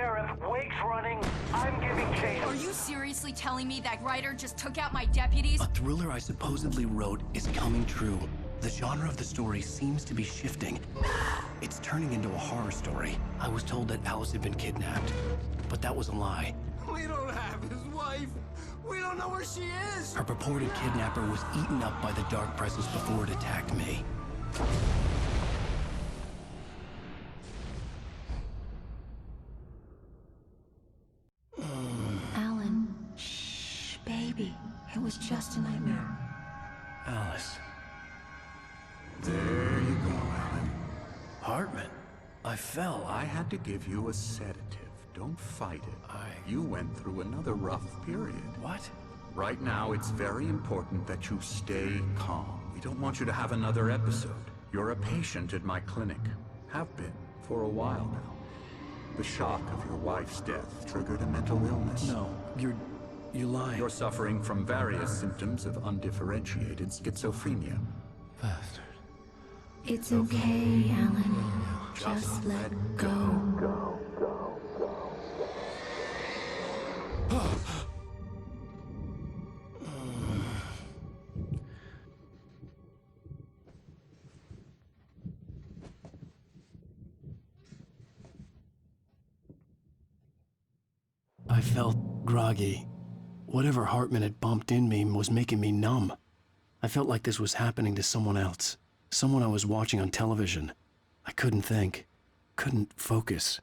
Sheriff, Wake's running. I'm giving chase. Are you seriously telling me that writer just took out my deputies? A thriller I supposedly wrote is coming true. The genre of the story seems to be shifting. It's turning into a horror story. I was told that Alice had been kidnapped, but that was a lie. We don't have his wife. We don't know where she is. Her purported kidnapper was eaten up by the dark presence before it attacked me. Alan, shh, baby. It was just a nightmare. Alice. There you go, Alan. Hartman. I fell. I had to give you a sedative. Don't fight it. You went through another rough period. What? Right now, it's very important that you stay calm. We don't want you to have another episode. You're a patient at my clinic. Have been for a while now. The shock of your wife's death triggered a mental illness. No, you're lying. You're suffering from various symptoms of undifferentiated schizophrenia. Bastard. It's okay, Alan. Just let go. I felt groggy. Whatever Hartman had bumped in me was making me numb. I felt like this was happening to someone else. Someone I was watching on television. I couldn't think. Couldn't focus.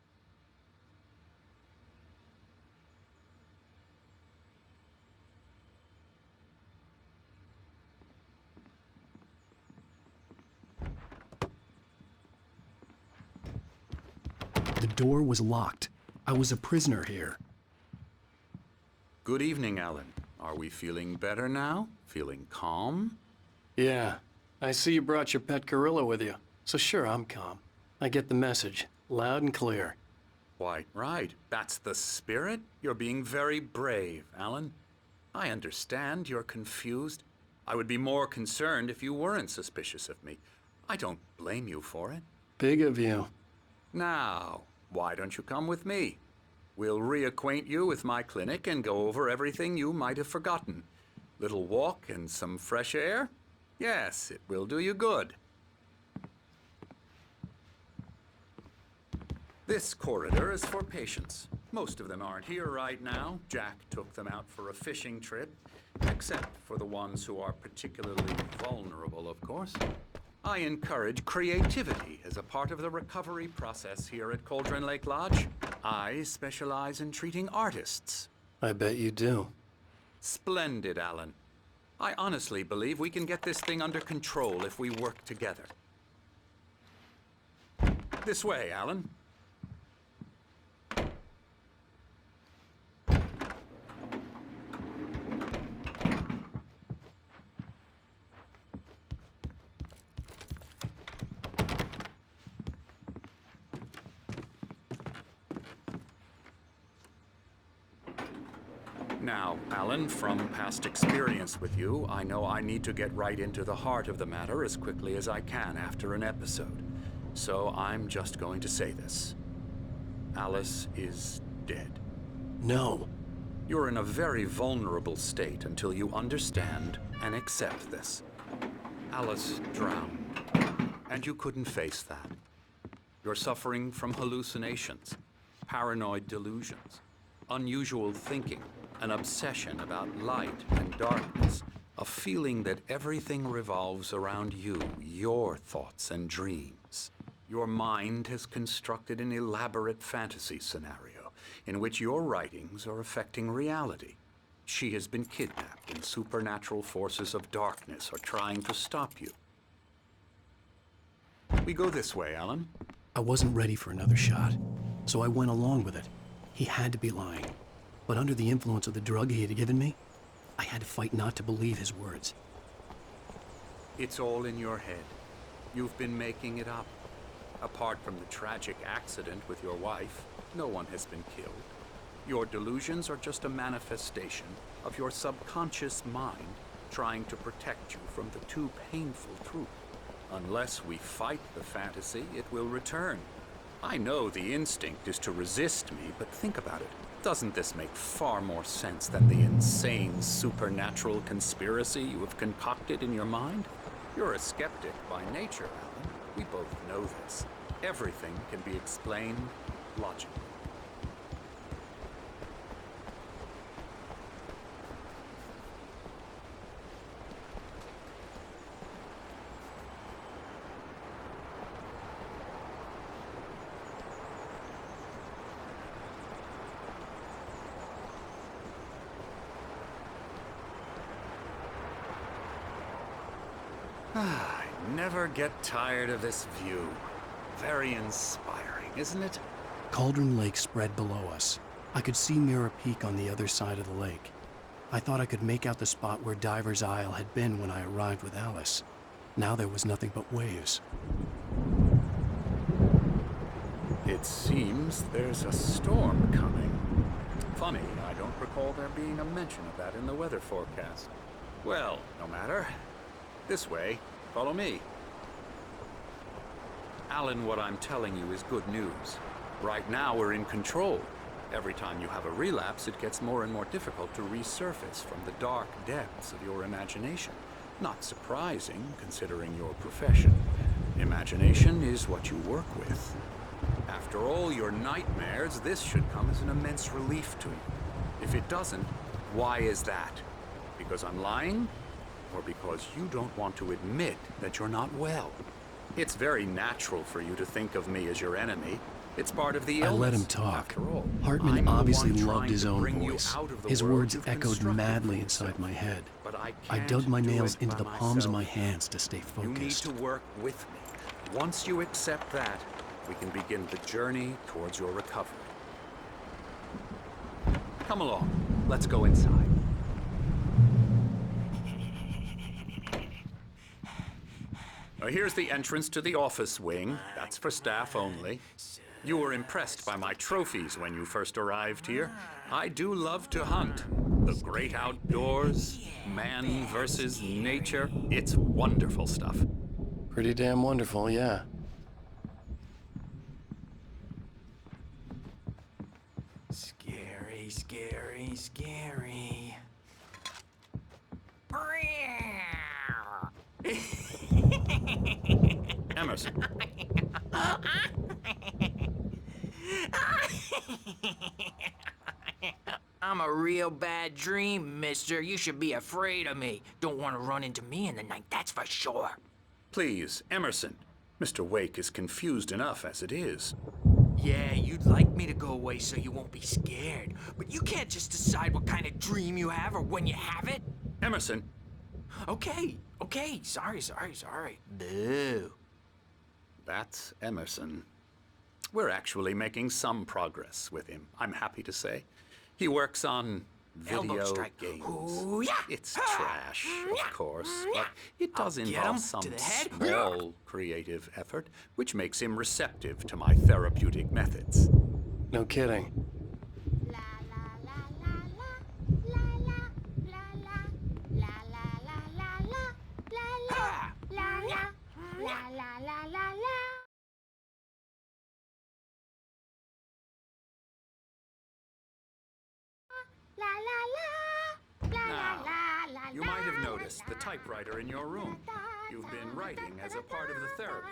The door was locked. I was a prisoner here. Good evening, Alan. Are we feeling better now? Feeling calm? Yeah. I see you brought your pet gorilla with you. So sure, I'm calm. I get the message. Loud and clear. Quite right. That's the spirit. You're being very brave, Alan. I understand you're confused. I would be more concerned if you weren't suspicious of me. I don't blame you for it. Big of you. Now, why don't you come with me? We'll reacquaint you with my clinic and go over everything you might have forgotten. Little walk and some fresh air? Yes, it will do you good. This corridor is for patients. Most of them aren't here right now. Jack took them out for a fishing trip, except for the ones who are particularly vulnerable, of course. I encourage creativity as a part of the recovery process here at Cauldron Lake Lodge. I specialize in treating artists. I bet you do. Splendid, Alan. I honestly believe we can get this thing under control if we work together. This way, Alan. Now, Alan, from past experience with you, I know I need to get right into the heart of the matter as quickly as I can after an episode. So I'm just going to say this. Alice is dead. No. You're in a very vulnerable state until you understand and accept this. Alice drowned, and you couldn't face that. You're suffering from hallucinations, paranoid delusions, unusual thinking, an obsession about light and darkness, a feeling that everything revolves around you, your thoughts and dreams. Your mind has constructed an elaborate fantasy scenario in which your writings are affecting reality. She has been kidnapped and supernatural forces of darkness are trying to stop you. We go this way, Alan. I wasn't ready for another shot, so I went along with it. He had to be lying. But under the influence of the drug he had given me, I had to fight not to believe his words. It's all in your head. You've been making it up. Apart from the tragic accident with your wife, no one has been killed. Your delusions are just a manifestation of your subconscious mind trying to protect you from the too painful truth. Unless we fight the fantasy, it will return. I know the instinct is to resist me, but think about it. Doesn't this make far more sense than the insane supernatural conspiracy you have concocted in your mind? You're a skeptic by nature, Alan. We both know this. Everything can be explained logically. I never get tired of this view. Very inspiring, isn't it? Cauldron Lake spread below us. I could see Mirror Peak on the other side of the lake. I thought I could make out the spot where Diver's Isle had been when I arrived with Alice. Now there was nothing but waves. It seems there's a storm coming. Funny, I don't recall there being a mention of that in the weather forecast. Well, no matter. This way. Follow me. Alan, what I'm telling you is good news. Right now, we're in control. Every time you have a relapse, it gets more and more difficult to resurface from the dark depths of your imagination. Not surprising, considering your profession. Imagination is what you work with. After all your nightmares, this should come as an immense relief to you. If it doesn't, why is that? Because I'm lying? Or because you don't want to admit that you're not well? It's very natural for you to think of me as your enemy. It's part of the illness. I let him talk. After all, Hartman I'm the obviously one loved trying his to own bring you voice. out of the His world words you've echoed constructed madly for inside yourself. my head. But I I can't dug my do nails it into by the palms of my myself. hands to stay You need focused. to work with me. Once you accept that, we can begin the journey towards your recovery. Come along. Let's go inside. Now, here's the entrance to the office wing. That's for staff only. You were impressed by my trophies when you first arrived here. I do love to hunt. The great outdoors, man versus nature. It's wonderful stuff. Pretty damn wonderful, yeah. Scary, scary, scary. Emerson. I'm a real bad dream, mister. You should be afraid of me. Don't want to run into me in the night, that's for sure. Please, Emerson. Mr. Wake is confused enough as it is. Yeah, you'd like me to go away so you won't be scared. But you can't just decide what kind of dream you have or when you have it. Emerson. Okay. Sorry. Boo. That's Emerson. We're actually making some progress with him, I'm happy to say. He works on Elbow video strike. games. Ooh, yeah. It's trash, of course, but it does I'll get involve him some to the head. small creative effort, which makes him receptive to my therapeutic methods. No kidding. Now, you might have noticed the typewriter in your room. You've been writing as a part of the therapy.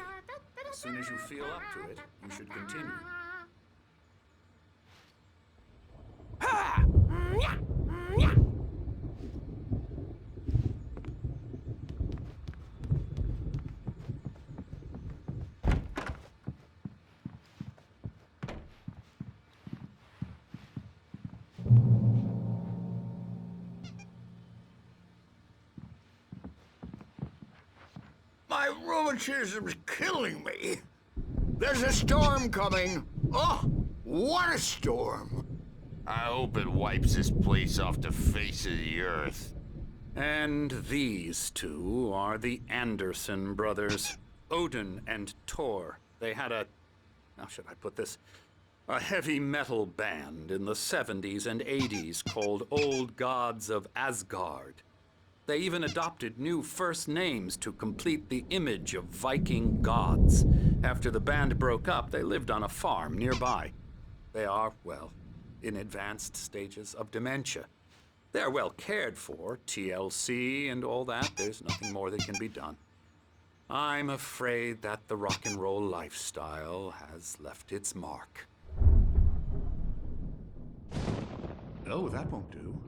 As soon as you feel up to it, you should continue. My rheumatism's killing me. There's a storm coming. Oh, what a storm. I hope it wipes this place off the face of the earth. And these two are the Anderson brothers, Odin and Thor. They had a, how should I put this? A heavy metal band in the 70s and 80s called Old Gods of Asgard. They even adopted new first names to complete the image of Viking gods. After the band broke up, they lived on a farm nearby. They are, well, in advanced stages of dementia. They're well cared for, TLC and all that. There's nothing more that can be done. I'm afraid that the rock and roll lifestyle has left its mark. Oh, that won't do.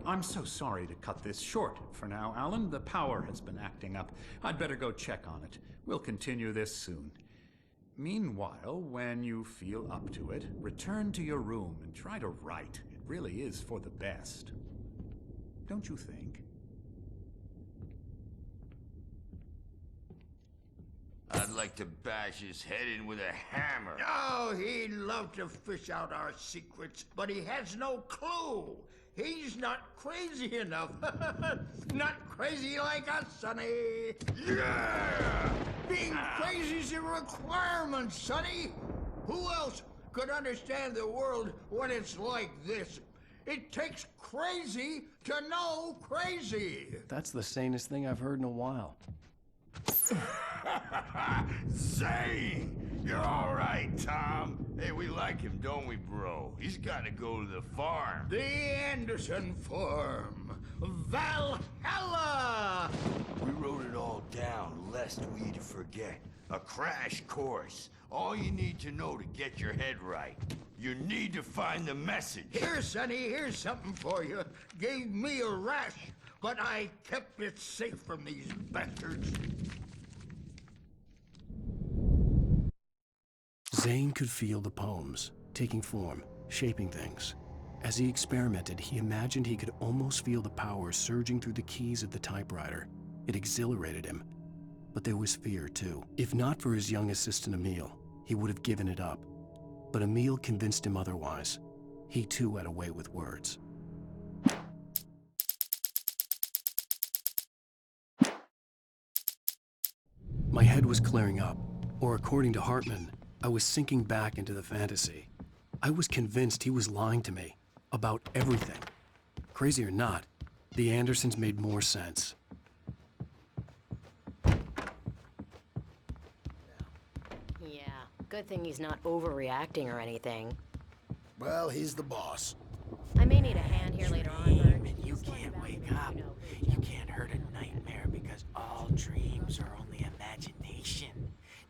I'm so sorry to cut this short for now, Alan. The power has been acting up. I'd better go check on it. We'll continue this soon. Meanwhile, when you feel up to it, return to your room and try to write. It really is for the best. Don't you think? I'd like to bash his head in with a hammer. Oh, he'd love to fish out our secrets, but he has no clue. He's not crazy enough. Not crazy like us, Sonny. Yeah! Being crazy's a requirement, Sonny. Who else could understand the world when it's like this? It takes crazy to know crazy. That's the sanest thing I've heard in a while. Zane! You're all right, Tom. Hey, we like him, don't we, bro? He's got to go to the farm. The Anderson Farm. Valhalla! We wrote it all down, lest we forget. A crash course. All you need to know to get your head right. You need to find the message. Here, Sonny, here's something for you. Gave me a rash, but I kept it safe from these bastards. Zane could feel the poems, taking form, shaping things. As he experimented, he imagined he could almost feel the power surging through the keys of the typewriter. It exhilarated him. But there was fear, too. If not for his young assistant Emil, he would have given it up. But Emil convinced him otherwise. He too had a way with words. My head was clearing up, or according to Hartman, I was sinking back into the fantasy. I was convinced he was lying to me about everything. Crazy or not, the Andersons made more sense. Yeah, good thing he's not overreacting or anything. Well, he's the boss. I may need a hand here later on, Bert. And you can't wake up. You can't hurt a nightmare because all dreams are only imagination.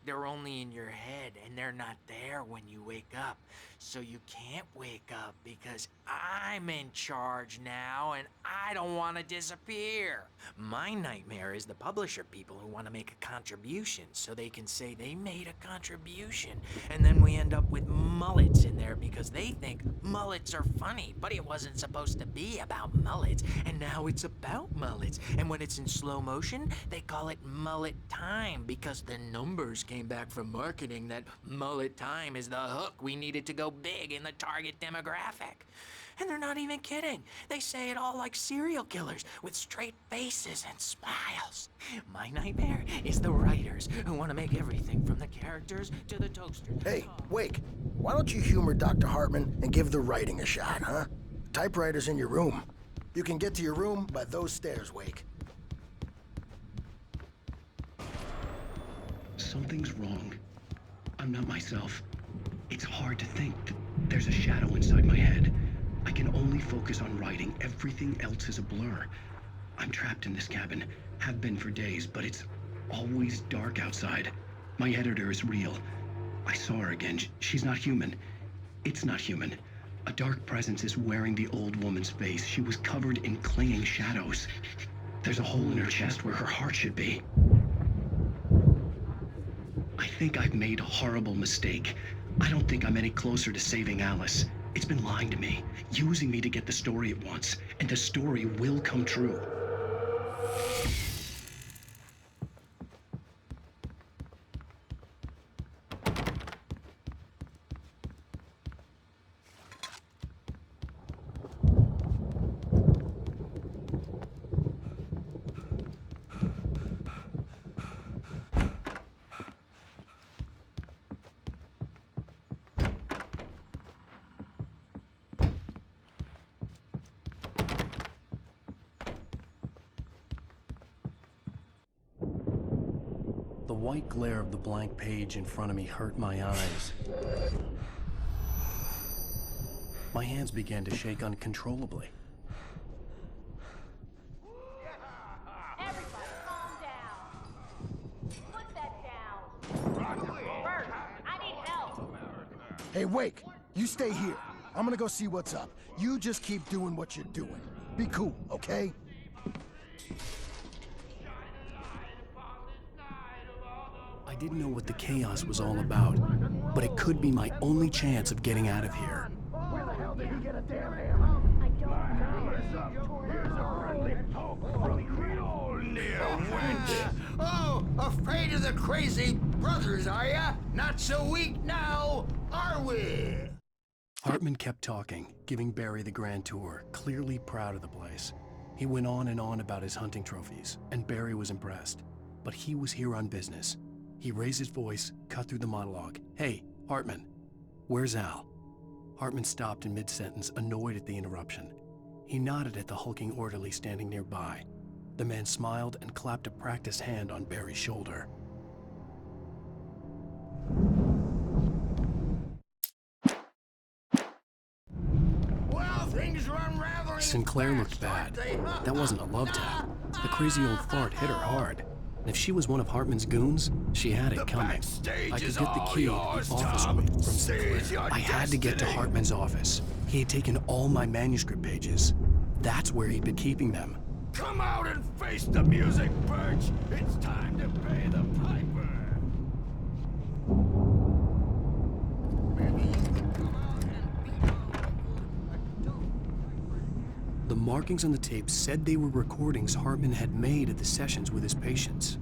They're only in your head, and they're not there when you wake up. So you can't wake up because I'm in charge now, and I don't want to disappear. My nightmare is the publisher people who want to make a contribution so they can say they made a contribution. And then we end up with mullets in there because they think mullets are funny, but it wasn't supposed to be about mullets, and now it's about mullets. And when it's in slow motion, they call it mullet time because the numbers came back from marketing that mullet time is the hook we needed to go big in the target demographic. And they're not even kidding. They say it all like serial killers with straight faces and smiles. My nightmare is the writers who want to make everything from the characters to the toaster. Hey, Wake, why don't you humor Dr. Hartman and give the writing a shot, huh? Typewriter's in your room. You can get to your room by those stairs, Wake. Something's wrong. I'm not myself. It's hard to think. There's a shadow inside my head. I can only focus on writing. Everything else is a blur. I'm trapped in this cabin. Have been for days, but it's always dark outside. My editor is real. I saw her again. She's not human. It's not human. A dark presence is wearing the old woman's face. She was covered in clinging shadows. There's a hole in her chest where her heart should be. I think I've made a horrible mistake. I don't think I'm any closer to saving Alice. It's been lying to me, using me to get the story it wants, and the story will come true. white glare of the blank page in front of me hurt my eyes. My hands began to shake uncontrollably. Everybody, calm down. Put that down. Bert, I need help. Hey, Wake, you stay here. I'm gonna go see what's up. You just keep doing what you're doing. Be cool, okay? I didn't know what the chaos was all about, but it could be my only chance of getting out of here. Where the hell did he get a damn hammer? I don't know. Here's a friendly poke from the old near wench. Oh, afraid of the crazy brothers, are ya? Not so weak now, are we? Hartman kept talking, giving Barry the grand tour, clearly proud of the place. He went on and on about his hunting trophies, and Barry was impressed. But he was here on business. He raised his voice, cut through the monologue. Hey, Hartman, where's Al? Hartman stopped in mid-sentence, annoyed at the interruption. He nodded at the hulking orderly standing nearby. The man smiled and clapped a practiced hand on Barry's shoulder. Well, things are unraveling. Sinclair looked bad. That wasn't a love tap. The crazy old fart hit her hard. And if she was one of Hartman's goons, she had it coming. I could get the key to the office from Sinclair. I had to get to Hartman's office. He had taken all my manuscript pages. That's where he'd been keeping them. Come out and face the music, Birch. It's time to pay the piper. The markings on the tape said they were recordings Hartman had made at the sessions with his patients.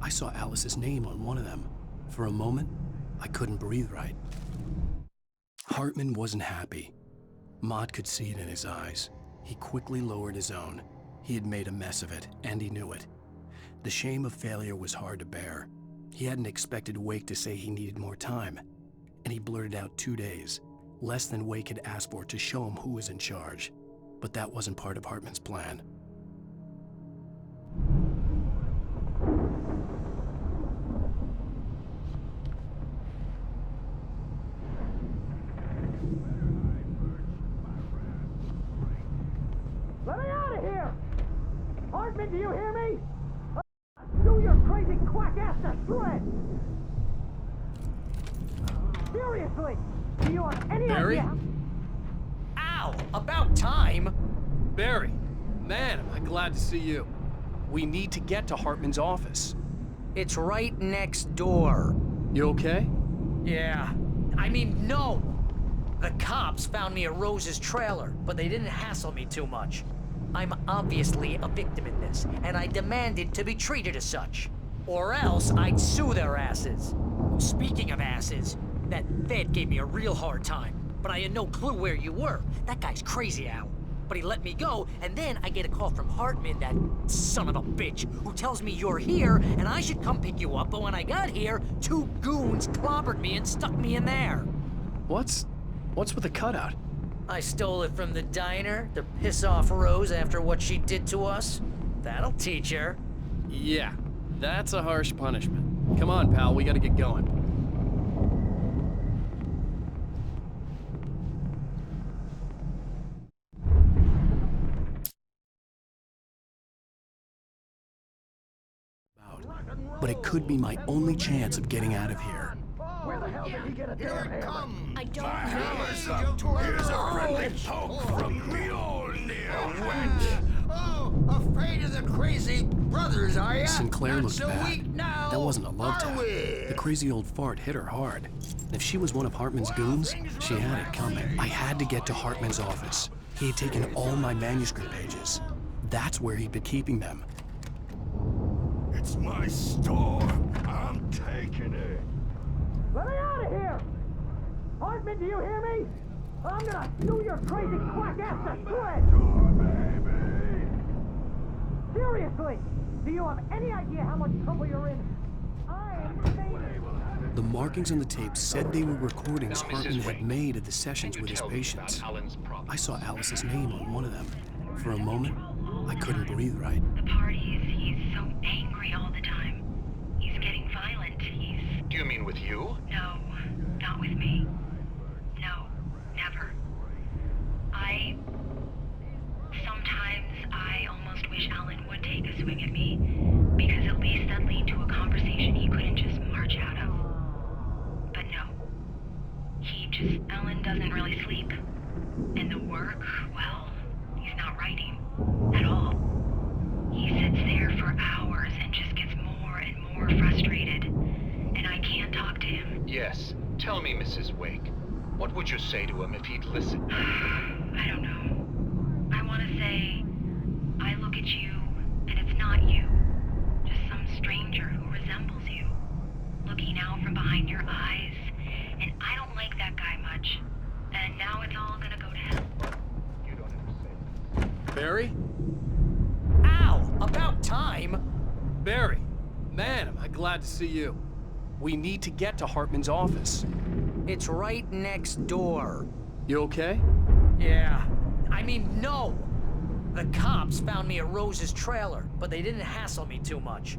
I saw Alice's name on one of them. For a moment, I couldn't breathe right. Hartman wasn't happy. Maude could see it in his eyes. He quickly lowered his own. He had made a mess of it, and he knew it. The shame of failure was hard to bear. He hadn't expected Wake to say he needed more time, and he blurted out 2 days, less than Wake had asked for to show him who was in charge. But that wasn't part of Hartman's plan. Let me out of here! Hartman, do you hear me? Do your crazy quack ass to shreds! Seriously, do you have any Barry? idea? Ow! About time! Barry, man, am I glad to see you. We need to get to Hartman's office. It's right next door. You okay? Yeah. I mean, no! The cops found me at Rose's trailer, but they didn't hassle me too much. I'm obviously a victim in this, and I demanded to be treated as such. Or else I'd sue their asses. Speaking of asses, that Fed gave me a real hard time, but I had no clue where you were. That guy's crazy, Al. But he let me go, and then I get a call from Hartman, that son of a bitch, who tells me you're here, and I should come pick you up, but when I got here, 2 goons clobbered me and stuck me in there. What's with the cutout? I stole it from the diner to piss off Rose after what she did to us. That'll teach her. Yeah, that's a harsh punishment. Come on, pal, we gotta get going. But it could be my only chance of getting out of here. Where the hell did he get a damn hammer? I don't My know. hammer's up. Here's a friendly poke from the old near wench. Oh, afraid of the crazy brothers, are ya? Sinclair Not looked so bad. weak now, That wasn't a love are tap. we? The crazy old fart hit her hard. And if she was one of Hartman's goons, she had it coming. I had to get to Hartman's office. He had taken all my manuscript pages. That's where he'd been keeping them. It's my store. I'm taking it. Let me out of here! Hartman, do you hear me? I'm gonna sue your crazy quack ass to shreds! Seriously, do you have any idea how much trouble you're in? I'm famous. The markings on the tape said they were recordings Hartman had made at the sessions with his patients. I saw Alice's name on one of them. For a moment, I couldn't breathe right. The party is, he's so angry all the time. He's getting violent. You mean with you? No, not with me. No, never. Sometimes I almost wish Alan would take a swing at me, because at least that'd lead to a conversation he couldn't just march out of. But no. Alan doesn't really sleep. And the work, well, he's not writing. At all. He sits there for hours and just gets more and more frustrated. And I can't talk to him. Yes. Tell me, Mrs. Wake. What would you say to him if he'd listen? I don't know. I want to say, I look at you, and it's not you. Just some stranger who resembles you. Looking out from behind your eyes. And I don't like that guy much. And now it's all gonna go to hell. You don't have to say that. Barry? Ow! About time! Barry! Man, am I glad to see you. We need to get to Hartman's office. It's right next door. You okay? Yeah. I mean, no! The cops found me at Rose's trailer, but they didn't hassle me too much.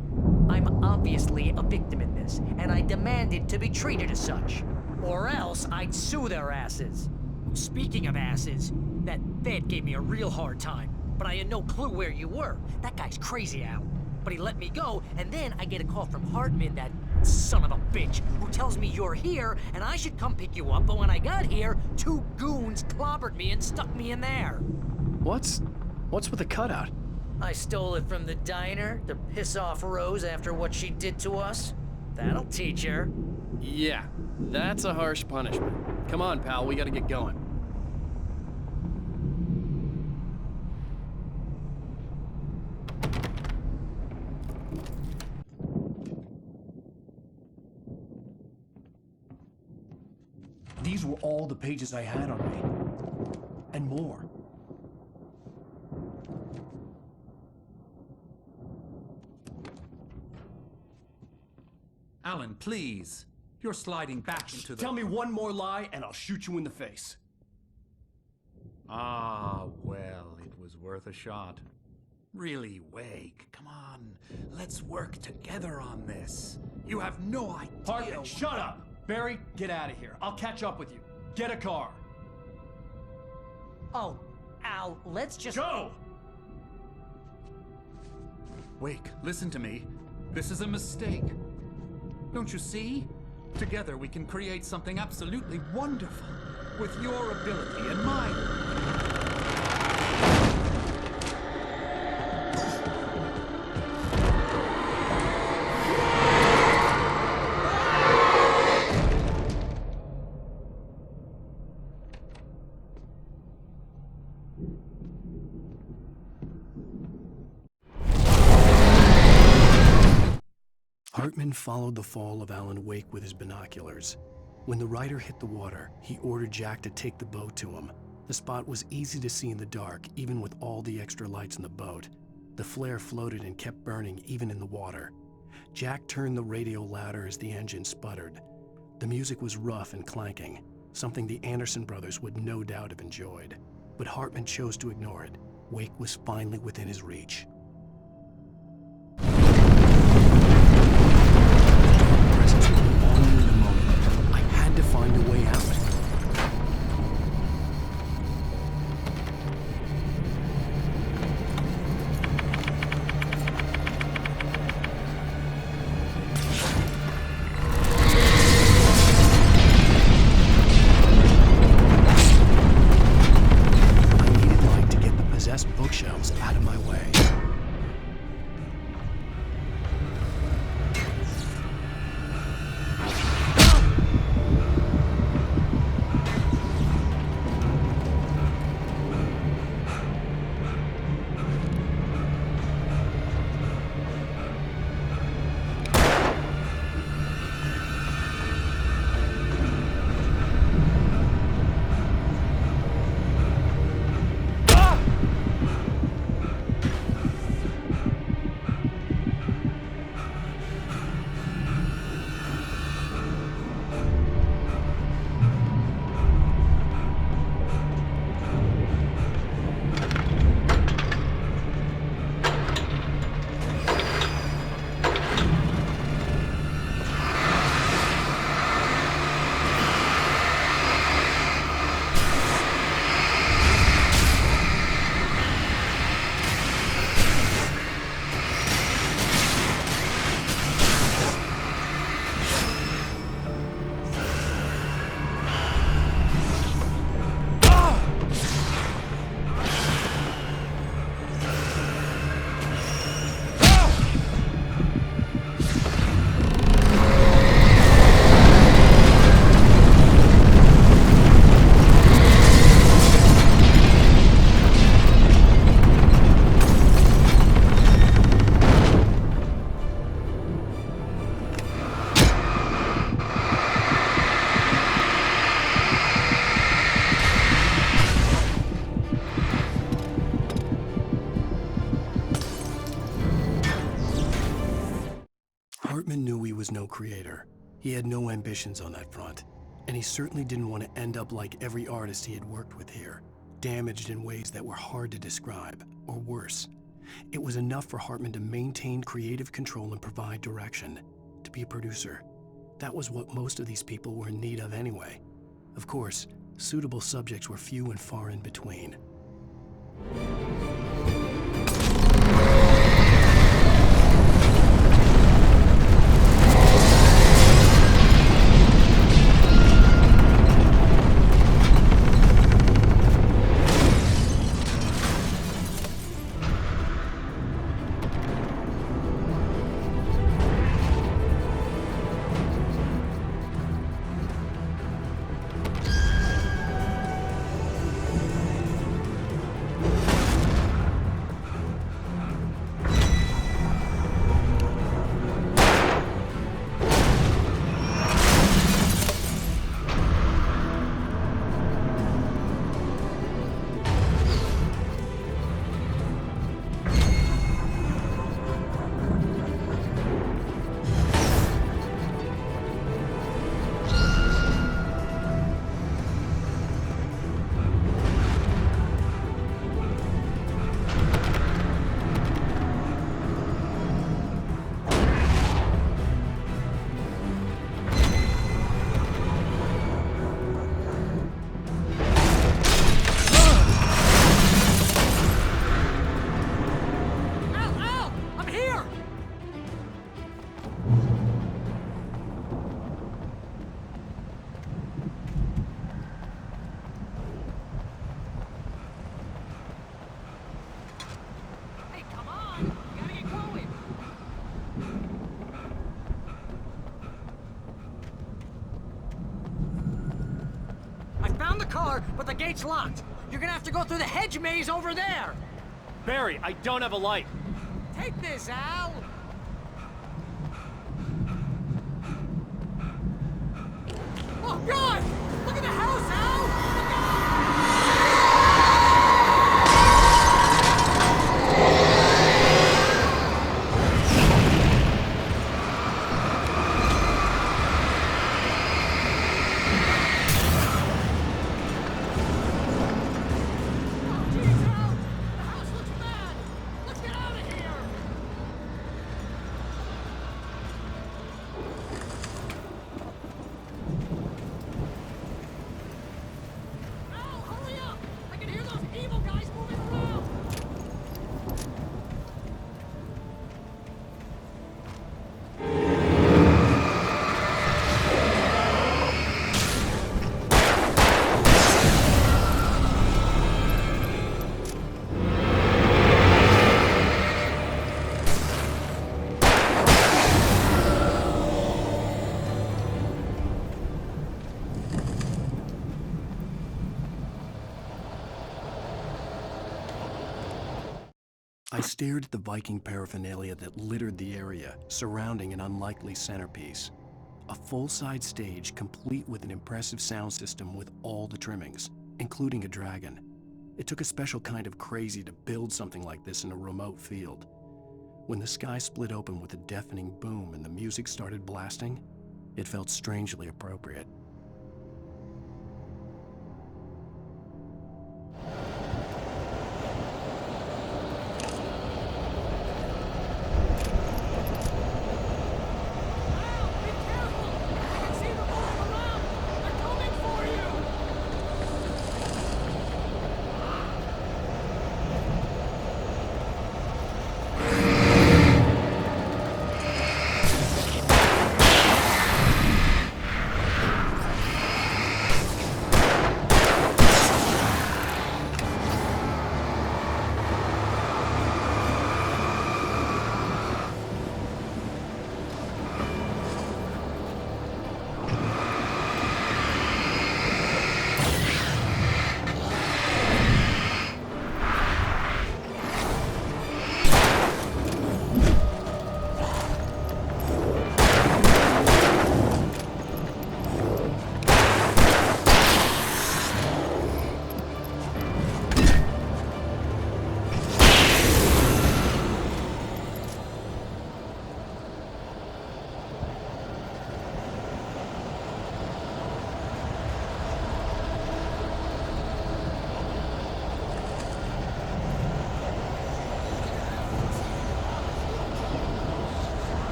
I'm obviously a victim in this, and I demanded to be treated as such. Or else I'd sue their asses. Speaking of asses, that Fed gave me a real hard time, but I had no clue where you were. That guy's crazy, Al. But he let me go, and then I get a call from Hartman, that son of a bitch, who tells me you're here, and I should come pick you up, but when I got here, 2 goons clobbered me and stuck me in there. What's with the cutout? I stole it from the diner to piss off Rose after what she did to us. That'll teach her. Yeah, that's a harsh punishment. Come on, pal, we gotta get going. These were all the pages I had on me. And more. Alan, please. You're sliding back into the... Tell me one more lie and I'll shoot you in the face. Ah, well, it was worth a shot. Really, Wake, come on. Let's work together on this. You have no idea... Hartman, shut up! Barry, get out of here. I'll catch up with you. Get a car. Oh, Al, let's just... Go! Wake, listen to me. This is a mistake. Don't you see? Together we can create something absolutely wonderful. With your ability and mine. Hartman followed the fall of Alan Wake with his binoculars. When the rider hit the water, he ordered Jack to take the boat to him. The spot was easy to see in the dark, even with all the extra lights in the boat. The flare floated and kept burning even in the water. Jack turned the radio louder as the engine sputtered. The music was rough and clanking, something the Anderson brothers would no doubt have enjoyed. But Hartman chose to ignore it. Wake was finally within his reach. I had to find a way out. I needed light to get the possessed bookshelves out of my way. no creator. He had no ambitions on that front. And he certainly didn't want to end up like every artist he had worked with here, damaged in ways that were hard to describe, or worse. It was enough for Hartman to maintain creative control and provide direction, to be a producer. That was what most of these people were in need of anyway. Of course, suitable subjects were few and far in between. Car, but the gate's locked. You're gonna have to go through the hedge maze over there. Barry, I don't have a light. Take this, Al. Oh, God! Look at the house, Al! Look out! I stared at the Viking paraphernalia that littered the area, surrounding an unlikely centerpiece. A full-size stage complete with an impressive sound system with all the trimmings, including a dragon. It took a special kind of crazy to build something like this in a remote field. When the sky split open with a deafening boom and the music started blasting, it felt strangely appropriate.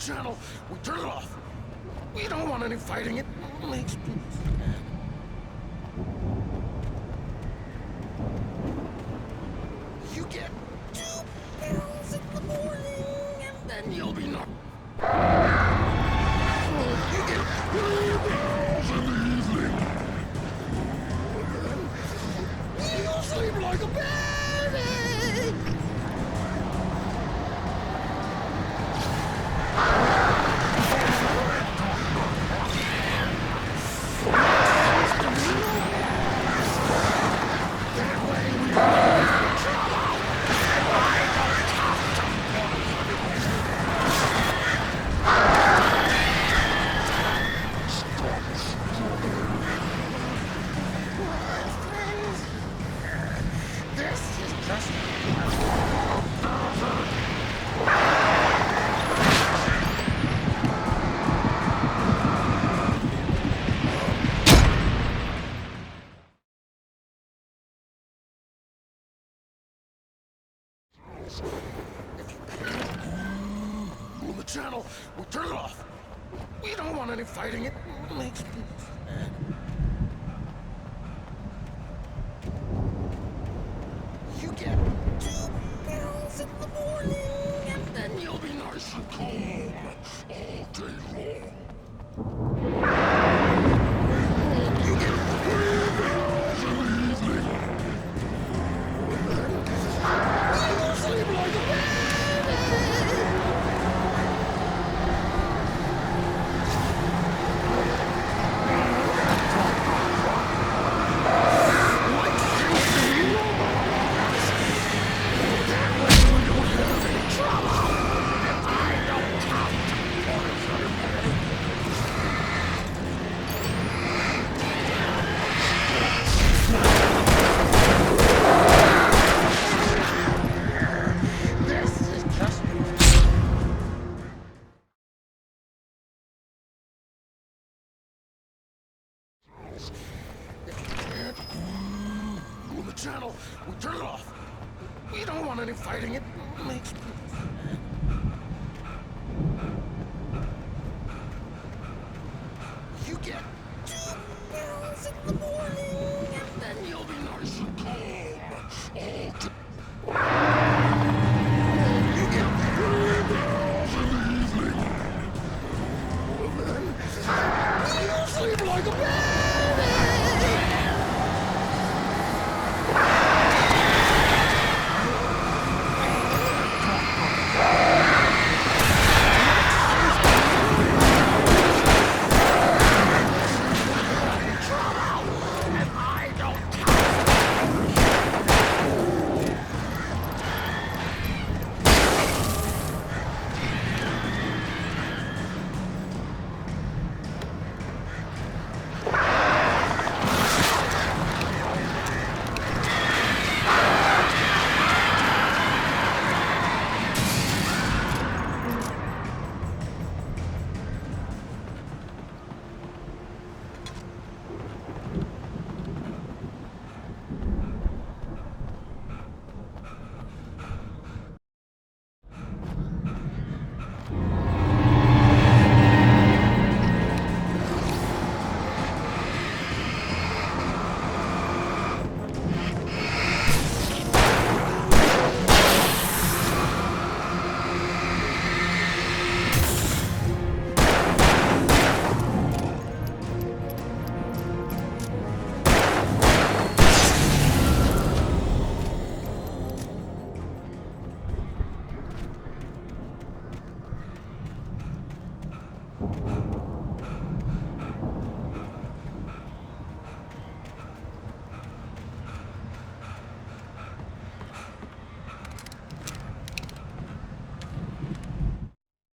channel. We turn it off. We don't want any fighting. It makes me mad. You get 2 pills in the morning, and then you'll be not. You get 3 pills in the evening. And then you'll sleep like a baby. The channel. We turn it off. We don't want any fighting. It makes me mad. You get 2 pills in the morning, and then you'll be nice and calm all day long. You get 3 pills in the evening. And then you'll sleep like a baby. The channel. We turn it off. We don't want any fighting. It makes me mad. You get 2 pills in the morning, and then you'll be nice and calm all day. You get 3 pills in the evening. And then you'll sleep like a baby.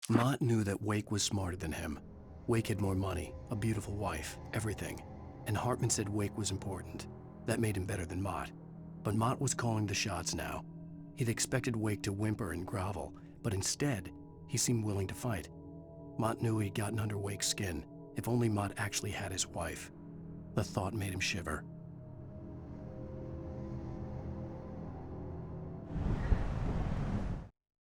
Mott knew that Wake was smarter than him. Wake had more money, a beautiful wife, everything. And Hartman said Wake was important. That made him better than Mott. But Mott was calling the shots now. He'd expected Wake to whimper and grovel, but instead, he seemed willing to fight. Mott knew he'd gotten under Wake's skin. If only Mott actually had his wife. The thought made him shiver.